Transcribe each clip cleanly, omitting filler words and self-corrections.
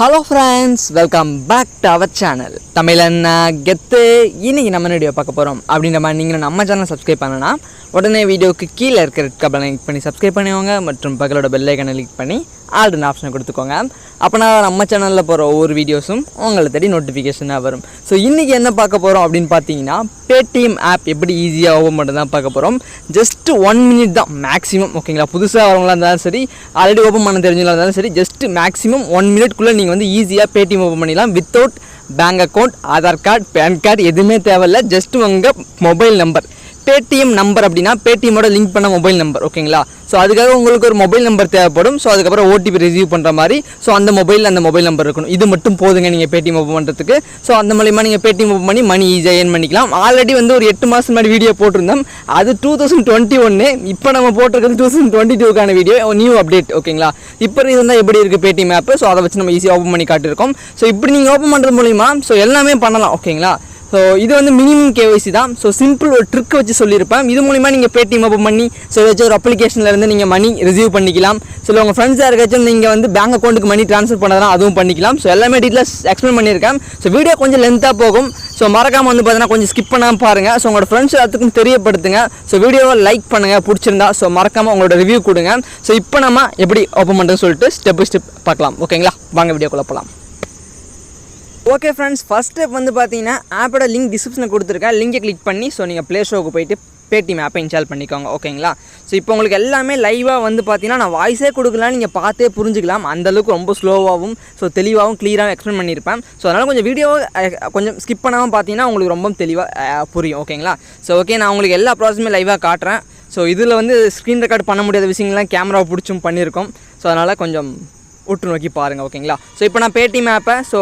Hello friends, welcome back to our channel. தமிழன்னா கெத்து. இன்னைக்கு நம்ம வீடியோ பார்க்க போறோம். அப்படின்ற மாதிரி நீங்க நம்ம சேனலை சப்ஸ்கிரைப் பண்ணனா உடனே வீடியோக்கு கீழ இருக்க ரெட் கலர் கிளிக் பண்ணி சப்ஸ்கிரைப் பண்ணிக்கோங்க மற்றும் பக்கத்தோட பெல் ஐகானை கிளிக் பண்ணி ஆல் ன்னு ஆப்ஷனை கொடுத்துக்கோங்க. அப்பனா நம்ம சேனல்ல போற ஒவ்வொரு வீடியோஸும் உங்களுக்கு தேடி நோட்டிஃபிகேஷனா வரும். சோ இன்னைக்கு என்ன பார்க்க போறோம் அப்படினு பாத்தீங்கன்னா Paytm ஆப் எப்படி ஈஸியா ஓபன் பண்றதா பார்க்க போறோம். ஜஸ்ட் 1 minute தான் மேக்ஸिमम. ஓகேங்களா, புதுசா வரவங்களா இருந்தாலும் சரி, ஆல்ரெடி ஓபன் பண்ண தெரிஞ்சவங்களா இருந்தாலும் சரி, ஜஸ்ட் மேக்ஸिमम 1 minute குள்ள நீங்க வந்து ஈஸியா Paytm ஓபன் பண்ணிடலாம் without bank account, Aadhaar card, PAN card எதுவுமே தேவையில்லை. ஜஸ்ட் உங்க மொபைல் நம்பர் Paytm நம்பர் அப்படின்னா Paytmோட லிங்க் பண்ண மொபைல் நம்பர். ஓகேங்களா, ஸோ அதுக்காக உங்களுக்கு ஒரு மொபைல் நம்பர் தேவைப்படும். ஸோ அதுக்கப்புறம் ஓடிபி ரிசீவ் பண்ணுற மாதிரி ஸோ அந்த மொபைல் நம்பர் இருக்கணும். இது மட்டும் போதுங்க நீங்கள் Paytm ஓப்பன் பண்ணுறதுக்கு. ஸோ அந்த மூலிமா நீங்கள் Paytm ஓப்பன் பண்ணி மணி ஈஸியாக ஏர்ன் பண்ணிக்கலாம். ஆல்ரெடி வந்து ஒரு 8 மாதம் முன்னாடி வீடியோ போட்டிருந்தோம். அது 2021. இப்போ நம்ம போட்டிருக்கிறது 2022க்கான வீடியோ, நியூ அப்டேட். ஓகேங்களா, இப்போ இருந்தால் எப்படி இருக்குது Paytm ஆப். ஸோ அதை வச்சு நம்ம ஈஸியாக ஓப்பன் பண்ணி காட்டியிருக்கோம். ஸோ இப்படி நீங்கள் ஓப்பன் பண்ணுறது மூலிமா ஸோ எல்லாமே பண்ணலாம். ஓகேங்களா, ஸோ இது வந்து மினிமம் கேஒய்சி தான். ஸோ சிம்பிள் ஒரு ட்ரிக் வச்சு சொல்லியிருப்பேன். இது மூலிமா நீங்கள் Paytm ஓப்பன் பண்ணி ஸோ ஏதாச்சும் ஒரு அப்ளிகேஷன்லேருந்து நீங்கள் மணி ரிசீவ் பண்ணிக்கலாம். ஸோ உங்கள் ஃப்ரெண்ட்ஸ் யாருக்காச்சும் நீங்கள் வந்து பேங்க் அக்கௌண்ட்டுக்கு மணி ட்ரான்ஸ்ஃபர் பண்ணலாம், அதுவும் பண்ணிக்கலாம். ஸோ எல்லாமே டீட்டெயில்ஸ் எக்ஸ்பிளைன் பண்ணியிருக்கேன். ஸோ வீடியோ கொஞ்சம் லென்த்தாக போகும். ஸோ மறக்காமல் வந்து பார்த்தீங்கன்னா கொஞ்சம் ஸ்கிப் பண்ணாமல் பாருங்கள். ஸோ உங்களோட ஃப்ரெண்ட்ஸ் எல்லாத்துக்கும் தெரியப்படுத்துங்க. ஸோ வீடியோவை லைக் பண்ணுங்கள் பிடிச்சிருந்தா. ஸோ மறக்காமல் உங்களோட ரிவ்யூ கொடுங்க. ஸோ இப்போ நம்ம எப்படி ஓப்பன் பண்ணுறதுன்னு சொல்லிட்டு ஸ்டெப் பை ஸ்டெப் பார்க்கலாம். ஓகேங்களா, வாங்க வீடியோக்குள்ளே போகலாம். ஓகே ஃப்ரெண்ட்ஸ், ஃபஸ்ட் ஸ்டெப் வந்து பார்த்தீங்கன்னா ஆப்போட லிங்க் டிஸ்கிரிப்ஷனில் கொடுத்துருக்கேன். லிங்கை கிளிக் பண்ணி ஸோ நீங்கள் ப்ளே ஸ்டோருக்கு போயிட்டு Paytm ஆப்பை இன்ஸ்டால் பண்ணிக்கோங்க. ஓகேங்களா, ஸோ இப்போ உங்களுக்கு எல்லாமே லைவாக வந்து பார்த்தீங்கன்னா நான் வாய்ஸே கொடுக்கலாம், நீங்கள் பார்த்தே புரிஞ்சுக்கலாம். அந்தளவுக்கு ரொம்ப ஸ்லோவாகவும் ஸோ தெளிவாகவும் க்ளியராகவும் எக்ஸ்பிளைன் பண்ணியிருப்பேன். ஸோ அதனால் கொஞ்சம் வீடியோவை கொஞ்சம் ஸ்கிப் பண்ணாமல் பார்த்தீங்கன்னா உங்களுக்கு ரொம்ப தெளிவாக புரியும். ஓகேங்களா, ஸோ ஓகே, நான் உங்களுக்கு எல்லா ப்ராசஸுமே லைவாக காட்டுறேன். ஸோ இதில் வந்து ஸ்க்ரீன் ரெக்கார்ட் பண்ண முடியாத விஷயங்கள்லாம் கேமராவை பிடிச்சும் பண்ணியிருக்கோம். ஸோ அதனால் கொஞ்சம் உற்று நோக்கி பாருங்கள். ஓகேங்களா, ஸோ இப்போ நான் Paytm ஆப்பை ஸோ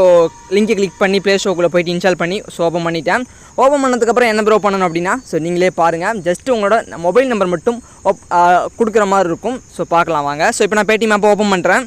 லிங்கை கிளிக் பண்ணி ப்ளே ஸ்டோருக்குள்ளே போய்ட்டு இன்ஸ்டால் பண்ணி ஸோ ஓப்பன் பண்ணிட்டேன். ஓப்பன் பண்ணதுக்கப்புறம் என்ன ப்ரோ பண்ணணும் அப்படின்னா ஸோ நீங்களே பாருங்கள். ஜஸ்ட்டு உங்களோட மொபைல் நம்பர் மட்டும் கொடுக்குற மாதிரி இருக்கும். ஸோ பார்க்கலாம் வாங்க. ஸோ இப்போ நான் Paytm ஆப்பை ஓப்பன் பண்ணுறேன்.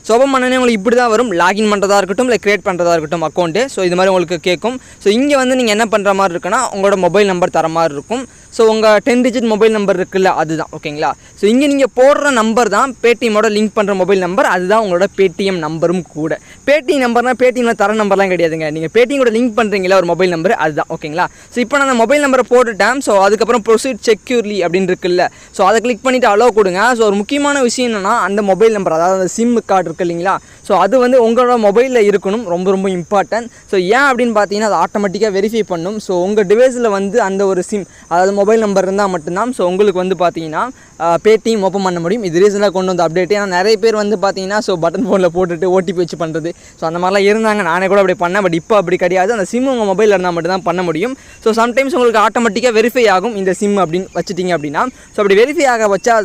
ஸோ ஓப்பன் பண்ணனே உங்களுக்கு இப்படி தான் வரும். லாகின் பண்ணுறதா இருக்கட்டும், இல்லை க்ரியேட் பண்ணுறதா இருக்கட்டும் அக்கௌண்ட்டு. ஸோ இது மாதிரி உங்களுக்கு கேட்கும். ஸோ இங்கே வந்து நீங்கள் என்ன பண்ணுற மாதிரி இருக்குன்னா உங்களோட மொபைல் நம்பர் தர மாதிரி இருக்கும். ஸோ உங்கள் 10 டிஜிட் மொபைல் நம்பர் இருக்குல்ல, அதுதான். ஓகேங்களா, ஸோ இங்கே நீங்கள் போடுற நம்பர் தான் Paytmோட லிங்க் பண்ணுற மொபைல் நம்பர். அதுதான் உங்களோட Paytm நம்பரும் கூட. Paytm நம்பர்னால் Paytmல தர நம்பர்லாம் கிடையாதுங்க. நீங்கள் Paytmோட லிங்க் பண்ணுறீங்களா ஒரு மொபைல் நம்பர், அதுதான். ஓகேங்களா, ஸோ இப்போ நான் அந்த மொபைல் நம்பரை போட்டுட்டேன். ஸோ அதுக்கப்புறம் ப்ரொசீட் செக்யூர்லி அப்படின்னு இருக்குல்ல, ஸோ அதை கிளிக் பண்ணிவிட்டு அலோவ் கொடுங்க. ஸோ ஒரு முக்கியமான விஷயம் என்னென்னா அந்த மொபைல் நம்பர், அதாவது சிம் கார்டு இருக்குது இல்லைங்களா, ஸோ அது வந்து உங்களோட மொபைலில் இருக்கணும். ரொம்ப ரொம்ப இம்பார்ட்டன்ட். ஸோ ஏன் அப்படின்னு பார்த்தீங்கன்னா அது ஆட்டோமேட்டிக்காக வெரிஃபை பண்ணும். ஸோ உங்கள் டிவைஸில் வந்து அந்த ஒரு சிம், அதாவது மொபைல் நம்பர் இருந்தால் மட்டும்தான் ஸோ உங்களுக்கு வந்து பார்த்தீங்கன்னா Paytm ஓப்பன் பண்ண முடியும். இது ரீசனாக கொண்டு வந்து அப்டேட். ஏன்னா நிறைய பேர் வந்து பார்த்தீங்கன்னா ஸோ பட்டன் ஃபோனில் போட்டுட்டு ஓடிபி வச்சு பண்ணுறது, ஸோ அந்த மாதிரிலாம் இருந்தாங்க. நானே கூட அப்படி பண்ணேன். பட் இப்போ அப்படி கிடையாது. அந்த சிம் உங்கள் மொபைலில் இருந்தால் மட்டும் தான் பண்ண முடியும். ஸோ சம்டைம்ஸ் உங்களுக்கு ஆட்டோமேட்டிக்காக வெரிஃபை ஆகும் இந்த சிம் அப்படின்னு வச்சுட்டிங்க அப்படின்னா. ஸோ அப்படி வெரிஃபை ஆக வச்சா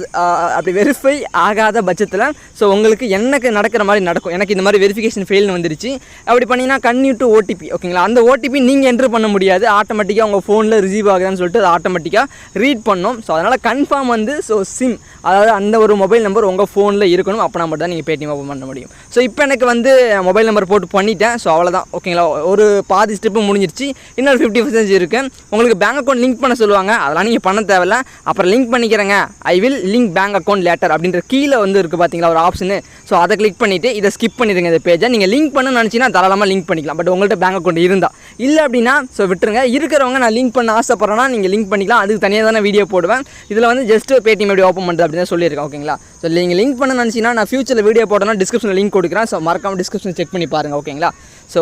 அப்படி வெரிஃபை ஆகாத பட்சத்தில் ஸோ உங்களுக்கு எனக்கு நடக்கிற மாதிரி நடக்கும். எனக்கு இந்த மாதிரி வெரிஃபிகேஷன் ஃபெயில்னு வந்துருச்சு. அப்படி பண்ணிங்கன்னா கன்டினியூ டு ஓடிபி. ஓகேங்களா, அந்த ஓடிபி நீங்கள் என்ட்ரு பண்ண முடியாது. ஆட்டோமேட்டிக்காக உங்கள் ஃபோனில் ரிசீவ் ஆகுதான்னு சொல்லிட்டு அது ஆட்டோமேட்டிக்காக ரீட் பண்ணும். ஸோ அதனால் கன்ஃபார்ம் வந்து ஸோ சிம், அதாவது அந்த ஒரு மொபைல் நம்பர் உங்கள் ஃபோனில் இருக்கணும். அப்போ மட்டும் தான் நீங்கள் Paytm ஓப்பன் பண்ண முடியும். ஸோ இப்போ எனக்கு வந்து மொபைல் நம்பர் போட்டு பண்ணிட்டேன். ஸோ அவ்வளோதான். ஓகேங்களா, ஒரு பாதி ஸ்டெப்பு முடிஞ்சிருச்சு. இன்னொரு 50% இருக்குது. உங்களுக்கு பேங்க் அக்கௌண்ட் லிங்க் பண்ண சொல்லுவாங்க. அதெல்லாம் நீங்கள் பண்ண தேவையில்ல. அப்புறம் லிங்க் பண்ணிக்கிறேங்க, I will link bank account later அப்படின்ற கீழே வந்து இருக்குது பார்த்தீங்களா ஒரு ஆப்ஷனு. ஸோ அதை கிளிக் பண்ணிவிட்டு இதை ஸ்கிப் பண்ணிடுங்க. இந்த பேஜை நீங்கள் லிங்க் பண்ணணும்னு நினச்சிங்கன்னா தாராளமாக லிங்க் பண்ணிக்கலாம். பட் உங்கள்கிட்ட பேங்க் அக்கௌண்ட் இருந்தால், இல்லை அப்படின்னா ஸோ விட்டுருங்க. இருக்கிறவங்க நான் லிங்க் பண்ண ஆசைப்பட்றேன்னா நீங்கள் லிங்க் பண்ணிக்கலாம். அதுக்கு தனியாக தானே வீடியோ போடுவேன். இதில் வந்து ஜஸ்ட் Paytm எப்படி ஓப்பன் பண்ணுறது அப்படின்னு சொல்லியிருக்கேன். ஓகேங்களா, ஸோ நீங்கள் லிங்க் பண்ண நினச்சிங்கன்னா நான் ஃபியூச்சரில் வீடியோ போட்டோன்னா டிஸ்கிரிப்ஷனில் லிங்க் கொடுக்குறேன். ஸோ மறக்காமல் டிஸ்கிரிப்ஷன் செக் பண்ணி பாருங்கள். ஓகேங்களா, ஸோ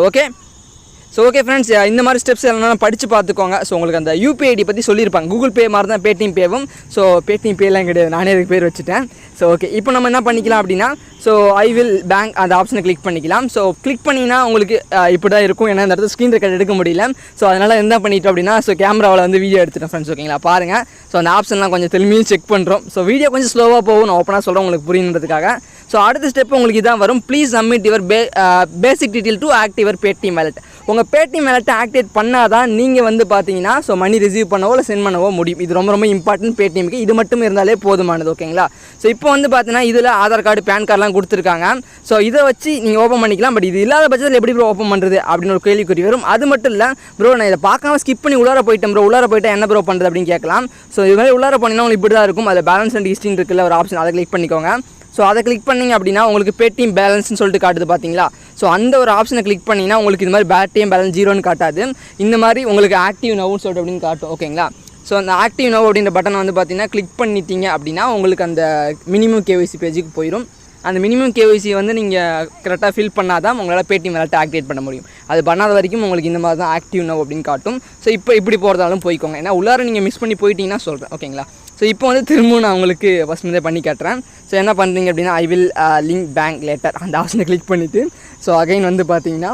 ஓகே ஃப்ரெண்ட்ஸ், இந்த மாதிரி ஸ்டெப்ஸ் எல்லாம் படித்து பார்த்துக்கோங்க. ஸோ உங்களுக்கு அந்த யூபிஐ ஐடி பற்றி சொல்லியிருப்பாங்க. கூகுள் பே மாதிரி தான் Paytm பேவும். ஸோ Paytm பேலாம் கிடையாது, நானே அதுக்கு பேர் வச்சுட்டேன். ஸோ ஓகே, இப்போ நம்ம என்ன பண்ணிக்கலாம் அப்படின்னா ஸோ ஐ வில் பேங்க் அந்த ஆப்ஷனை கிளிக் பண்ணிக்கலாம். ஸோ கிளிக் பண்ணிங்கன்னா உங்களுக்கு இப்படி தான் இருக்கும். ஏன்னா இந்த இடத்துல ஸ்க்ரீன் ரெக்கார்ட் எடுக்க முடியல. ஸோ அதனால் என்ன பண்ணிட்டோம் அப்படின்னா ஸோ கேமராவில் வந்து வீடியோ எடுத்துட்டேன் ஃப்ரெண்ட்ஸ். ஓகேங்களா, பாருங்கள். ஸோ அந்த ஆப்ஷன்லாம் கொஞ்சம் திரும்பியும் செக் பண்ணுறோம். ஸோ வீடியோ கொஞ்சம் ஸ்லோவாக போகும், நான் ஓப்பனாக சொல்கிறேன் உங்களுக்கு புரியுன்றதுக்காக. ஸோ அடுத்த ஸ்டெப் உங்களுக்கு இதான் வரும். Please submit your basic detail to active your Paytm wallet. உங்கள் Paytm வாலெட்டை ஆக்டிவேட் பண்ணால் தான் நீங்கள் வந்து பார்த்தீங்கன்னா ஸோ மணி ரிசீவ் பண்ணவோ இல்லை சென்ட் பண்ணவோ முடியும். இது ரொம்ப ரொம்ப இம்பார்ட்டன்ட் Paytmக்கு. இது மட்டும் இருந்தாலே போதுமானது. ஓகேங்களா, ஸோ இப்போ வந்து பார்த்தீங்கன்னா இதில் ஆதார் கார்டு, பேன் கார்டெலாம் கொடுத்துருக்காங்க. ஸோ இதை வச்சு நீங்கள் ஓப்பன் பண்ணிக்கலாம். பட் இது இல்லாத பட்சத்தில் எப்படி ப்ரோ ஓப்பன் பண்ணுறது அப்படின்னு ஒரு கேள்விக்குறி வரும். அது மட்டும் இல்லை ப்ரோ, நான் இதை பார்க்காம ஸ்கிப் பண்ணி உள்ளார போயிட்டேன் ப்ரோ, உள்ளார போயிட்டா என்ன ப்ரோ பண்ணுறது அப்படின்னு கேட்கலாம். ஸோ இது மாதிரி உள்ளார பண்ணினா உங்களுக்கு இப்படி தான் இருக்கும். அதில் பேலன்ஸ் அண்ட் ஹிஸ்ட்ரி இருக்குல்ல ஒரு ஆப்ஷன், அதை கிளிக் பண்ணிக்கோங்க. ஸோ அதை கிளிக் பண்ணிங்க அப்படின்னா உங்களுக்கு Paytm பேலன்ஸ்னு சொல்லிட்டு காட்டுது பார்த்தீங்களா. ஸோ அந்த ஒரு ஆப்ஷனை கிளிக் பண்ணிங்கன்னா உங்களுக்கு இது மாதிரி பேட்டிஎம் பேலன்ஸ் ஜீரோன்னு காட்டாது, இந்த மாதிரி உங்களுக்கு ஆக்டிவ் நவுன்னு சொல்லிட்டு அப்படின்னு காட்டும். ஓகேங்களா, ஸோ அந்த ஆக்டிவ் நவ் அப்படின்ற பட்டனை வந்து பார்த்தீங்கன்னா கிளிக் பண்ணிட்டீங்க அப்படின்னா உங்களுக்கு அந்த மினிமம் கேஒய்சி பேஜுக்கு போயிடும். அந்த மினிமம் கேஒய்சி வந்து நீங்கள் கரெக்டாக ஃபில் பண்ணால் தான் உங்களால் பேடிஎம் வேலட்டை ஆக்டிவேட் பண்ண முடியும். அது பண்ணாத வரைக்கும் உங்களுக்கு இந்த மாதிரி தான் ஆக்டிவ் நவ் அப்படின்னு காட்டும். ஸோ இப்போ இப்படி போகிறதாலும் போய்க்கோங்க, ஏன்னா உள்ளார நீங்கள் மிஸ் பண்ணி போயிட்டீங்கன்னா சொல்கிறேன். ஓகேங்களா, ஸோ இப்போ வந்து திரும்பவும் நான் உங்களுக்கு ஃபஸ்ட் வந்து பண்ணி காட்டுறேன். ஸோ என்ன பண்ணுறீங்க அப்படின்னா I will link bank later அந்த ஆப்ஷனை கிளிக் பண்ணிவிட்டு ஸோ அகைன் வந்து பார்த்தீங்கன்னா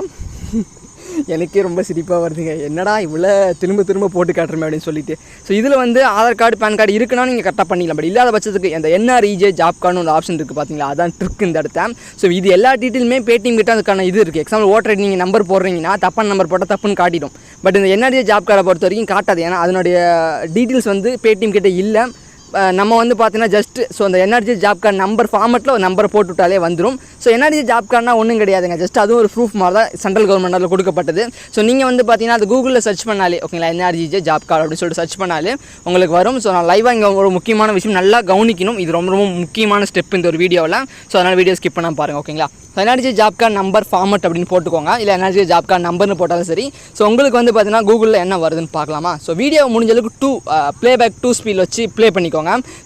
எனக்கே ரொம்ப சிரிப்பாக வருதுங்க, என்னடா இவ்வளோ திரும்ப போட்டு காட்டுறமே அப்படின்னு சொல்லிட்டு. ஸோ இதில் வந்து ஆதார் கார்டு பேன் கார்டு இருக்குன்னா நீங்கள் கரெக்டாக பண்ணிக்கலாம். பட் இல்லாத பட்சத்துக்கு அந்த என்ஆர்இஜே ஜாப் கார்டுன்னு ஒரு ஆப்ஷன் இருக்குது பார்த்தீங்களா, அதான் ட்ரிக் இந்த இடத்த. ஸோ இது எல்லா டீட்டெயிலுமே பேடிஎம் கிட்ட அதுக்கான இது இருக்குது. எக்ஸாம்பிள் VoterId நீங்கள் நம்பர் போடுறீங்கன்னா தப்பான நம்பர் போட்டால் தப்புன்னு காட்டிடும். பட் இந்த என்ஆர்இஜே ஜாப் கார்டை பொறுத்த வரைக்கும் காட்டாது, ஏன்னா அதனுடைய டீட்டெயில்ஸ் வந்து பேடிஎம் கிட்ட இல்லை. நம்ம வந்து பார்த்தீங்கன்னா ஜஸ்ட் ஸோ அந்த என்ஆர்ஜி ஜாப் கார்டு நம்பர் ஃபார்மெட்டில் ஒரு நம்பரை போட்டு விட்டாலே வந்துடும். ஸோ என்ஆர்ஜி ஜாப் கார்டுனா ஒன்றும் கிடையாதுங்க, ஜஸ்ட் அதுவும் ஒரு ப்ரூஃப் மாதிரி தான் சென்ட்ரல் கவர்மெண்ட்டில் கொடுக்கப்பட்டது. ஸோ நீங்கள் வந்து பார்த்தீங்கன்னா அது கூகுளில் சர்ச் பண்ணாலே ஓகேங்களா, என்ஆர்ஜி ஜாப் கார்டு அப்படின்னு சொல்லிட்டு சர்ச் பண்ணாலே உங்களுக்கு வரும். ஸோ நான் லைவாக இங்கே ஒரு முக்கியமான விஷயம் நல்லா கவனிக்கணும், இது ரொம்ப முக்கியமான ஸ்டெப் இந்த ஒரு வீடியோவில். ஸோ அதனால் வீடியோ ஸ்கிப் பண்ணால் பாருங்கள். ஓகேங்களா, NRG job card number format அப்படின்னு போட்டுக்கோங்க, இல்லை என்ஆர்ஜி ஜாப் கார்டு நம்பர்னு போட்டாலும் சரி. ஸோ உங்களுக்கு வந்து பார்த்தீங்கன்னா கூகுளில் என்ன வருதுன்னு பார்க்கலாமா. ஸோ வீடியோ முடிஞ்சளவுக்கு ப்ளேபேக் 2 ஸ்பீட் வச்சு ப்ளே பண்ணிக்கோங்க.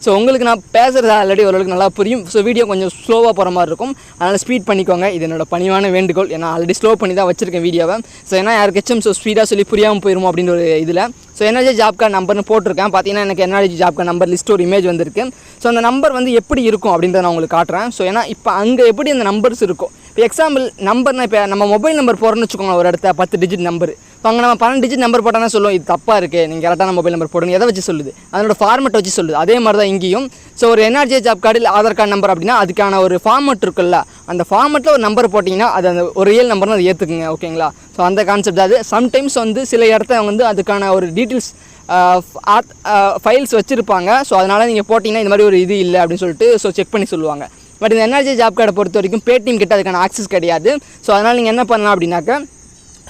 ஸோ உங்களுக்கு நான் பேசுகிறது ஆல்ரெடி ஓரளவுக்கு நல்லா புரியும். ஸோ வீடியோ கொஞ்சம் ஸ்லோவாக போகிற மாதிரி இருக்கும், அதனால் ஸ்பீட் பண்ணிக்கோங்க. இது என்னோட பணிவான வேண்டுகோள், ஏன்னா ஆல்ரெடி ஸ்லோ பண்ணி தான் வச்சிருக்கேன் வீடியோவை. ஸோ ஏன்னா யாருக்காச்சும் ஸோ ஸ்பீடாக சொல்லி புரியாமல் போயிடும் அப்படின்னு ஒரு இதில். ஸோ என்ஆர்ஜி ஜாப் கார்டு நம்பர்னு போட்டிருக்கேன் பார்த்தீங்கன்னா, எனக்கு NRG job card number list ஒரு இமேஜ் வந்திருக்கு. ஸோ அந்த நம்பர் வந்து எப்படி இருக்கும் அப்படின்றத நான் உங்களுக்கு காட்டுறேன். ஸோ ஏன்னா இப்போ அங்கே எப்படி அந்த நம்பர்ஸ் இருக்கும், இப்போ எக்ஸாம்பிள் நம்பர்னா இப்போ நம்ம மொபைல் நம்பர் போகிறோன்னு வச்சுக்கோங்க, ஒரு இடத்த 10 டிஜிட் நம்பர். இப்போ அங்கே நம்ம 12 டிஜிட் நம்பர் போட்டால் தான் சொல்லுவோம் இது தப்பாக இருக்குது, நீங்கள் கரெக்டான மொபைல் நம்பர் போடுங்க, எதை வச்சு சொல்லுது, அதனோட ஃபார்மெட் வச்சு சொல்லுது. அதே மாதிரி தான் இங்கேயும். ஸோ ஒரு என்ஆர்ஜி ஜாப் கார்டு இல்லை ஆதார் கார்டு நம்பர் அப்படின்னா அதுக்கான ஒரு ஃபார்மெட் இருக்குல்ல, அந்த ஃபார்மெட்டில் ஒரு நம்பர் போட்டிங்கன்னா அது அந்த ஒரு ரியல் நம்பர்னு அதை ஏற்றுக்குங்க. ஓகேங்களா, ஸோ அந்த கான்செப்ட் அது. சம்டைம்ஸ் வந்து சில இடத்த வந்து அதுக்கான ஒரு டீட்டெயில்ஸ் ஃபைல்ஸ் வச்சுருப்பாங்க. ஸோ அதனால் நீங்கள் போட்டிங்கன்னா இந்த மாதிரி ஒரு இது இல்லை அப்படின்னு சொல்லிட்டு ஸோ செக் பண்ணி சொல்லுவாங்க. பட் இந்த என்ஆர்ஜி ஜாப் கார்டை பொறுத்த வரைக்கும் பேடிஎம் கிட்ட அதுக்கான ஆக்சஸ் கிடையாது. ஸோ அதனால் நீங்கள் என்ன பண்ணலாம் அப்படின்னாக்கா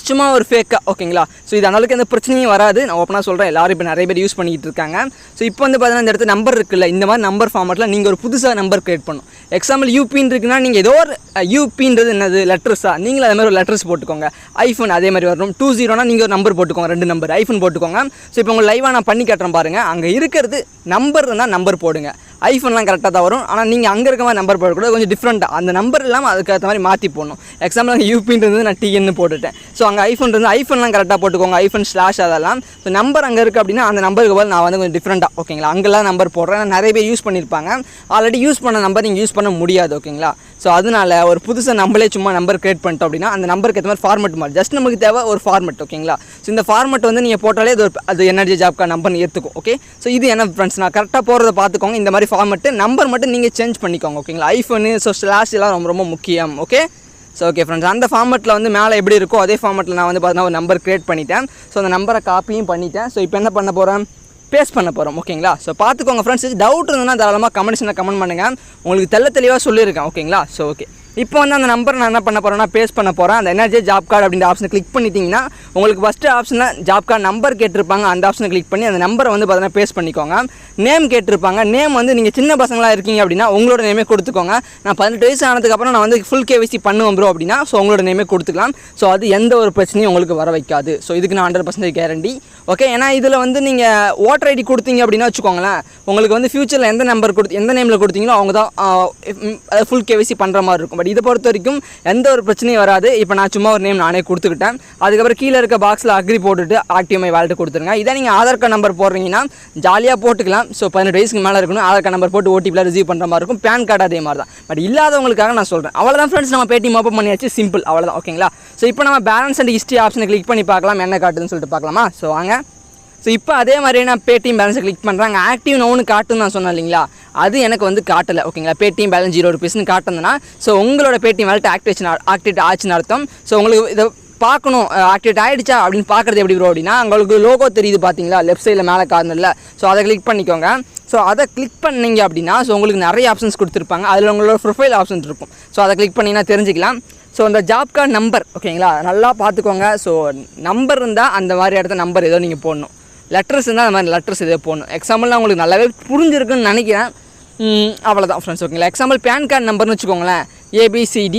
சும்மா ஒரு ஃபேக்காக. ஓகேங்களா, ஸோ இது அந்தளவுக்கு எந்த பிரச்சனையும் வராது, நான் ஓப்பனாக சொல்கிறேன். எல்லோரும் இப்போ நிறைய பேர் யூஸ் பண்ணிக்கிட்டு இருக்காங்க. ஸோ இப்போ வந்து பார்த்தீங்கன்னா இந்த இடத்துல நம்பர் இருக்குல்ல, இந்த மாதிரி நம்பர் ஃபார்மெட்டில் நீங்கள் ஒரு புதுசாக நம்பர் க்ரியேட் பண்ணணும். எக்ஸாம்பிள் யூபின்னு இருக்குன்னா நீங்கள் ஏதோ ஒரு யூபின்றது என்னது லெட்டர்ஸாக, நீங்களும் அதே மாதிரி ஒரு லெட்டர்ஸ் போட்டுக்கோங்க. ஐஃபோன் அதே மாதிரி வரணும். 20 நீங்கள் ஒரு நம்பர் போட்டுக்கோங்க, 2 நம்பர் ஐஃபோன் போட்டுக்கோங்க. ஸோ இப்போ உங்கள் லைவாக நான் பண்ணி காட்டுறேன் பாருங்கள். அங்கே இருக்கிறது நம்பர் இருந்தால் நம்பர் போடுங்க. ஐஃபோன்லாம் கரெக்டாக தான் வரும், ஆனால் நீங்கள் அங்கே இருக்க மாதிரி நம்பர் போடக்கூடாது, கொஞ்சம் டிஃப்ரெண்ட்டாக அந்த நம்பர் இல்லாமல் அதுக்கு ஏற்ற மாதிரி மாற்றி போடணும். எக்ஸாம்பிள் அங்கே யூபின்றது நான் டிஎன்னு போட்டுட்டேன். ஸோ அங்கே ஐஃபோன் இருந்து ஐஃபோன்லாம் கரெக்டாக போட்டுக்கோங்க, ஐஃபோன் ஸ்லாஷ் அதெல்லாம். ஸோ நம்பர் அங்கே இருக்குது அப்படின்னா அந்த நம்பருக்கு பதில் நான் வந்து கொஞ்சம் டிஃப்ரெண்ட்டாக ஓகேங்களா அங்கெல்லாம் நம்பர் போடுறேன். நிறைய பேர் யூஸ் பண்ணியிருப்பாங்க, ஆல்ரெடி யூஸ் பண்ண நம்பர் நீங்கள் யூஸ் பண்ண முடியாது. ஓகேங்களா, ஸோ அதனால் ஒரு புதுசாக நம்மளே சும்மா நம்பர் க்ரியேட் பண்ணிட்டோம் அப்படின்னா அந்த நம்பருக்கு ஏற்ற மாதிரி ஃபார்மெட் மாதிரி ஜஸ்ட் நமக்கு தேவை ஒரு ஃபார்மெட். ஓகேங்களா, ஸோ இந்த ஃபார்மெட் வந்து நீங்கள் போட்டாலே அது என்ஆர்ஜி ஜாப் கார்டு நம்பர் ஏற்றுக்கும். ஓகே, ஸோ இது என்ன ஃப்ரெண்ட்ஸ், நான் கரெக்டாக போகிறத பார்த்துக்கோங்க. இந்த மாதிரி ஃபார்மெட்டு நம்பர் மட்டும் நீங்கள் சேஞ்ச் பண்ணிக்கோங்க. ஓகேங்களா, ஐஃபோனு ஸோ ஸ்லாஷ் எல்லாம் ரொம்ப ரொம்ப முக்கியம். ஓகே, ஸோ ஓகே ஃப்ரெண்ட்ஸ், அந்த ஃபார்மெட்டில் வந்து மேலே எப்படி இருக்கோ அதே ஃபார்மெட்டில் நான் வந்து பார்த்தீங்கன்னா ஒரு நம்பர் க்ரியேட் பண்ணிட்டேன். ஸோ அந்த நம்பரை காப்பியும் பண்ணிட்டேன். ஸோ இப்போ என்ன பண்ண போகிறேன், பேஸ்ட் பண்ண போகிறோம். ஓகேங்களா, ஸோ பார்த்துக்கோங்க ஃப்ரெண்ட்ஸ். டவுட் இருந்ததுன்னா தாராளமாக கமெண்ட் பண்ணுங்கள், உங்களுக்கு தெளிவாக சொல்லியிருக்கேன். ஓகேங்களா, ஸோ ஓகே இப்போ வந்து அந்த நம்பர் நான் என்ன பண்ண போகிறேன்னா பேஸ்ட் பண்ண போகிறேன். அந்த என்ஆர்ஜி ஜாப் கார்டு அப்படின்ற ஆப்ஷனை கிளிக் பண்ணிட்டீங்கன்னா உங்களுக்கு ஃபஸ்ட்டு ஆப்ஷனில் ஜாப் கார்டு நம்பர் கேட்டிருப்பாங்க, அந்த ஆப்ஷனை கிளிக் பண்ணி அந்த நம்பரை வந்து பார்த்தீங்கன்னா பேஸ்ட் பண்ணிக்கோங்க. நேம் கேட்டிருப்பாங்க, நேம் வந்து நீங்கள் சின்ன பசங்களாக இருக்கீங்க அப்படின்னா உங்களோட நேமே கொடுத்துக்கோங்க. நான் 18 வயசு ஆனதுக்கப்புறம் நான் வந்து ஃபுல் கேவிசி பண்ணுவேன் ப்ரோ அப்படின்னா ஸோ உங்களோட நேமே கொடுத்துக்கலாம். ஸோ அது எந்த ஒரு பிரச்சனையும் உங்களுக்கு வர வைக்காது. ஸோ இதுக்கு நான் 100% கேரண்டி. ஓகே, ஏன்னா இதில் வந்து நீங்கள் VoterId கொடுத்தீங்க அப்படின்னா வச்சுக்கோங்களேன், உங்களுக்கு வந்து ஃபியூச்சரில் எந்த நம்பர் எந்த நேமில் கொடுத்தீங்களோ அவங்க தான் ஃபுல் கேவிசி பண்ணுற மாதிரி இருக்கும். பட் இதை பொறுத்த வரைக்கும் எந்த ஒரு பிரச்சனையும் வராது. இப்போ நான் சும்மா ஒரு நேம் நானே கொடுத்துக்கிட்டேன். அதுக்கப்புறம் கீழே இருக்க பாக்ஸில் அக்ரி போட்டுட்டு ஆக்டிவ் மை வாலெட் கொடுத்துருங்க. இதை நீங்கள் ஆதார் கார்டு நம்பர் போடுறீங்கன்னா ஜாலியாக போட்டுக்கலாம். ஸோ 18 வயசுக்கு மேலே இருக்கணும், ஆதார் கார்டு நம்பர் போட்டு ஓடிபியில் ரிசீவ் பண்ணுற மாதிரி இருக்கும். பேன் கார்டு அதே மாதிரி தான். பட் இல்லாதவங்களுக்காக நான் சொல்கிறேன். அவ்வளோதான் ஃப்ரெண்ட்ஸ், நம்ம பேடிஎம் ஓப்பன் பண்ணியாச்சு, சிம்பிள், அவ்வளோதான். ஓகேங்களா, ஸோ இப்போ நம்ம பேலன்ஸ் அண்ட் ஹிஸ்ட்ரி ஆப்ஷனை கிளிக் பண்ணி பார்க்கலாம் என்ன காட்டுதுன்னு சொல்லிட்டு பார்க்கலாமா. ஸோ வாங்க. ஸோ இப்போ அதே மாதிரி நான் பேடிஎம் பேலன்ஸை கிளிக் பண்ணுறாங்க. ஆக்டிவ் நோன்னு காட்டுன்னு நான் சொன்னேன் இல்லைங்களா, அது எனக்கு வந்து காட்டலை. ஓகேங்களா, பேடிஎம் பேலன்ஸ் 0 ரூபீஸ்னு காட்டுதுன்னா ஸோ உங்களோட பேடிஎம் வேலட் ஆக்டிவேட் ஆச்சுன்னு அர்த்தம். ஸோ உங்களுக்கு இதை பார்க்கணும் ஆக்டிவேட் ஆகிடுச்சா அப்படின்னு பார்க்குறது எப்படி வரும் அப்படின்னா உங்களுக்கு லோகோ தெரியுது பார்த்தீங்களா லெஃப்ட் சைடில் மேலே கார்னரில். ஸோ அதை கிளிக் பண்ணிக்கோங்க. ஸோ அதை கிளிக் பண்ணிங்க அப்படின்னா ஸோ உங்களுக்கு நிறைய ஆப்ஷன்ஸ் கொடுத்துருப்பாங்க. அதில் உங்களோட ப்ரொஃபைல் ஆப்ஷன்ஸ் இருக்கும். ஸோ அதை கிளிக் பண்ணிங்கன்னா தெரிஞ்சிக்கலாம். ஸோ அந்த ஜாப் கார்டு நம்பர் ஓகேங்களா நல்லா பார்த்துக்கோங்க. ஸோ நம்பர் இருந்தால் அந்த மாதிரி இடத்த நம்பர் ஏதோ நீங்கள் போடணும். லெட்டர்ஸ் இருந்தால் அந்த மாதிரி லெட்டர்ஸ் எதோ போடணும். எக்ஸாம்பிள் உங்களுக்கு நல்லாவே புரிஞ்சிருக்குன்னு நினைக்கிறேன். அவ்வளோதான் ஃப்ரெண்ட்ஸ். ஓகேங்களா, எக்ஸாம்பிள் பேன் கார்டு நம்பர்னு வச்சுக்கோங்களேன், ABCD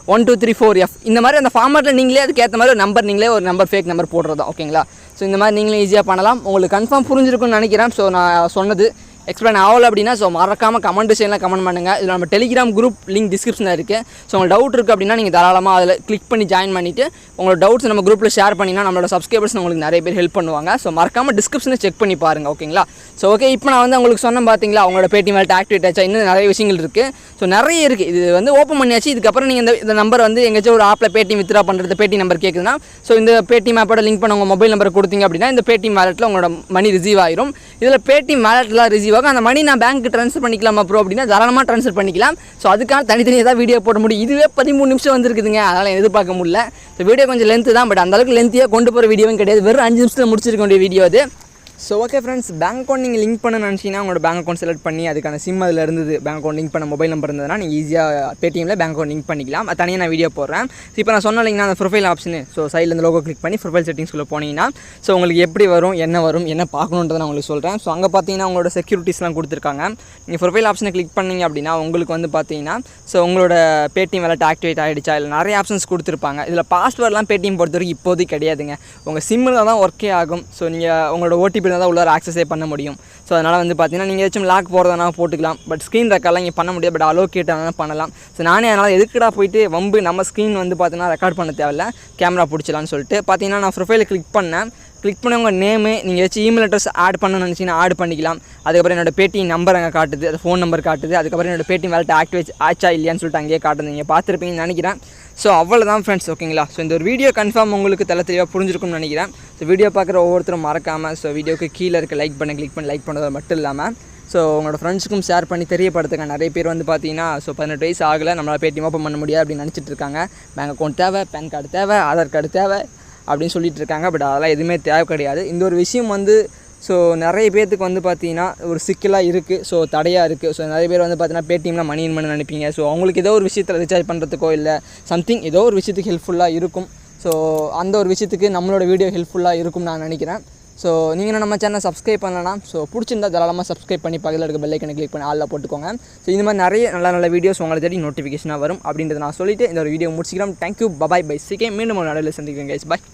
1234F இந்த மாதிரி அந்த ஃபார்மேட்டில் நீங்களே அதுக்கேற்ற மாதிரி ஒரு நம்பர் நீங்களே ஒரு நம்பர் ஃபேக் நம்பர் போடுறதா ஓகேங்களா. ஸோ இந்த மாதிரி நீங்களே ஈஸியாக பண்ணலாம். உங்களுக்கு கன்ஃபார்ம் புரிஞ்சிருக்குன்னு நினைக்கிறேன். ஸோ நான் சொன்னது எக்ஸ்பிளைன் ஆகலை அப்படின்னா ஸோ மறக்காமல் கமெண்ட் செக்ஷனில் கமெண்ட் பண்ணுங்கள். இதில் நம்ம டெலிகிராம் குரூப் லிங்க் டிஸ்கிரிப்ஷனில் இருக்குது. ஸோ உங்களுக்கு டவுட் இருக்குது அப்படின்னா நீங்கள் தாராளமாக அதில் கிளிக் பண்ணி ஜாயின் பண்ணிவிட்டு உங்களோட டவுட்ஸ் நம்ம குரூப்பில் ஷேர் பண்ணிங்கன்னா நம்மளோட சப்ஸ்கிரைபர்ஸ் உங்களுக்கு நிறைய பேர் ஹெல்ப் பண்ணுவாங்க. ஸோ மறக்காமல் டிஸ்கிரிப்ஷனை செக் பண்ணி பாருங்கள் ஓகேங்களா. ஸோ ஓகே, இப்போ நான் வந்து உங்களுக்கு சொன்னேன் பார்த்தீங்களா, உங்களோட Paytm வாலெட் ஆக்டிவேட் ஆச்சா, இன்னும் நிறைய விஷயங்கள் இருக்குது. ஸோ நிறைய இருக்குது. இது வந்து ஓப்பன் பண்ணியாச்சு. இதுக்கப்புறம் நீங்கள் இந்த நம்பர் வந்து எங்கேயாச்சும் ஒரு ஆப்பில் Paytm வித்ரா பண்ணுறது Paytm நம்பர் கேட்குதுன்னா ஸோ இந்த Paytm ஆப்போட லிங்க் பண்ண உங்கள் மொபைல் நம்பர் கொடுத்தீங்க அப்படின்னா இந்த Paytm வாலெட்டில் உங்களோட மணி ரிசீவ் ஆயிரும். இதில் Paytm வாலெட்லாம் ரிசீவ் ஆகும். அந்த மணி நான் பேங்க்கு ட்ரான்ஸ்ஃபர் பண்ணிக்கலாமா ப்ரோ அப்படின்னா தாராளமாக ட்ரான்ஸ்ஃபர் பண்ணிக்கலாம். ஸோ அதுக்கான தனித்தனியாக தான் வீடியோ போட முடியும். இதுவே 13 நிமிஷம் வந்துருக்குதுங்க. அதனால் எதிர்பார்க்க முடியல. ஸோ வீடியோ கொஞ்சம் லென்த்து தான், பட் அந்தளவுக்கு லென்த்தியாக கொண்டு போகிற வீடியோவும் கிடையாது. வெறும் 5 நிமிஷத்தில் முடிச்சிருக்க வேண்டிய வீடியோ அது. So okay friends, bank account நீங்கள் லிங்க் பண்ண நினச்சிங்கன்னா உங்களோட பேங்க் அக்கௌண்ட் செலக்ட் பண்ணி அதுக்கான சிம் அதில் இருந்தது பேங்க் அக்கௌண்ட் லிங்க் பண்ண மொபைல் நம்பர் இருந்ததுன்னா நீங்கள் ஈஸியாக Paytmல பேங்க் அக்கௌண்ட் லிங்க் பண்ணிக்கலாம். அது தனியாக நான் வீடியோ போடுறேன். ஸோ இப்போ நான் சொன்ன இல்லைங்கன்னா அந்த ப்ரொஃபைல் ஆப்ஷனு, ஸோ சைடில் இந்த லோகோ கிளிக் பண்ணி ப்ரொஃபைல் செட்டிங்ஸ்குள்ளே போனீங்கன்னா ஸோ உங்களுக்கு எப்படி வரும், என்ன பார்க்கணுன்றதை நான் உங்களுக்கு சொல்கிறேன். ஸோ அங்கே பார்த்தீங்கன்னா உங்களோட செக்யூரிட்டிஸ்லாம் கொடுத்துருக்காங்க. நீங்கள் ப்ரொஃபைல் ஆப்ஷனை கிளிக் பண்ணிங்க அப்படின்னா உங்களுக்கு வந்து பார்த்தீங்கன்னா ஸோ உங்களோட Paytm வாலெட் ஆக்டிவேட் ஆகிடுச்சா, இல்லை நிறைய ஆப்ஷன்ஸ் கொடுத்துருப்பாங்க. இதில் பாஸ்வேர்ட்லாம் Paytm பொறுத்த வரைக்கும் இப்போதைக்கு கிடையாதுங்க. உங்கள் சிம்மில் தான் ஒர்க்கே ஆகும். ஸோ நீங்கள் உங்களோட OTP தான் உள்ளார ஆக்சஸே பண்ண முடியும். ஸோ அதனால் வந்து பார்த்தீங்கன்னா நீங்கள் ஏதாச்சும் லாக் போகிறதுனா போட்டுக்கலாம். பட் ஸ்க்ரீன் ரெக்கார்ட்லாம் இங்கே பண்ண முடியாது. பட் அலோகேட் ஆனால் பண்ணலாம். ஸோ நானே அதனால் எதுக்குடா போயிட்டு வம்பு, நம்ம ஸ்க்ரீன் வந்து பார்த்தீங்கன்னா ரெக்கார்ட் பண்ண தேவையில்ல, கேமரா பிடிச்சலான்னு சொல்லிட்டு பார்த்தீங்கன்னா நான் ப்ரொஃபைலை கிளிக் பண்ணேன். கிளிக் பண்ணி உங்கள் நேமு, நீங்கள் ஏதாச்சும் இமெயில் அட்ரஸ் ஆட் பண்ண நினச்சிங்கன்னா ஆட் பண்ணிக்கலாம். அதுக்கப்புறம் என்னோட Paytm நம்பர் அங்கே காட்டுது, அது ஃபோன் நம்பர் காட்டுது. அதுக்கப்புறம் என்னோட Paytm வாலெட் ஆக்டிவேட் ஆச்சா இல்லையான்னு சொல்லிட்டு அங்கேயே காட்டுது. நீங்கள் பார்த்துருப்பீங்கன்னு நினைக்கிறேன். ஸோ அவ்வளோதான் ஃப்ரெண்ட்ஸ் ஓகேங்களா. ஸோ இந்த ஒரு வீடியோ கன்ஃபார்ம் உங்களுக்கு தெளிவாக புரிஞ்சிருக்கும்னு நினைக்கிறேன். ஸோ வீடியோ பார்க்குற ஒவ்வொருத்தரும் மறக்காமல் ஸோ வீடியோக்கு கீழே இருக்க லைக் பண்ண கிளிக் பண்ணி லைக் பண்ணுறது மட்டும் இல்லாமல் ஸோ உங்களோட ஃப்ரெண்ட்ஸுக்கும் ஷேர் பண்ணி தெரியப்படுத்துங்க. நிறைய பேர் வந்து பார்த்தீங்கன்னா ஸோ 18 வயசு ஆகலை, நம்மளால் Paytm ஓப்பன் பண்ண முடியாது அப்படின்னு நினச்சிட்டு இருக்காங்க. பேங்க் அக்கௌண்ட் தேவை, பேன் கார்டு தேவை, ஆதார் கார்டு தேவை அப்படின்னு சொல்லிட்டு இருக்காங்க. பட் அதெல்லாம் எதுவுமே தேவை கிடையாது. இந்த ஒரு விஷயம் வந்து ஸோ நிறைய பேர்த்துக்கு வந்து பார்த்தீங்கன்னா ஒரு சிக்கலாக இருக்குது. ஸோ தடையாக இருக்குது. ஸோ நிறைய பேர் வந்து பார்த்தீங்கன்னா Paytmல மணி இன் பண்ண நினைப்பீங்க. ஸோ அவங்களுக்கு ஏதோ ஒரு விஷயத்தில் ரீசார்ஜ் பண்ணுறதுக்கோ இல்லை சம்திங் ஏதோ ஒரு விஷயத்துக்கு ஹெல்ப்ஃபுல்லாக இருக்கும். ஸோ அந்த ஒரு விஷயத்துக்கு நம்மளோட வீடியோ ஹெல்ப்ஃபுல்லாக இருக்கும் நான் நினைக்கிறேன். ஸோ நீங்கள் நம்ம சேனலை சப்ஸ்கிரைப் பண்ணலாம். ஸோ பிடிச்சிருந்தா தாராளமாக சப்ஸ்கிரைப் பண்ணி பக்கத்தில் இருக்க பெல் ஐக்கனை கிளிக் பண்ணி ஆளில் போட்டுக்கோங்க. ஸோ இந்த மாதிரி நிறைய நல்ல வீடியோஸ் உங்களை தேடி நோட்டிஃபிகேஷனாக வரும் அப்படின்றத நான் சொல்லிவிட்டு இந்த ஒரு வீடியோ முடிச்சிக்கிறேன். Thank you, bye bye, bye. சீக்கிரம் மீண்டும் ஒரு நாளில் சந்திக்கிறேன் கைஸ். பாய்.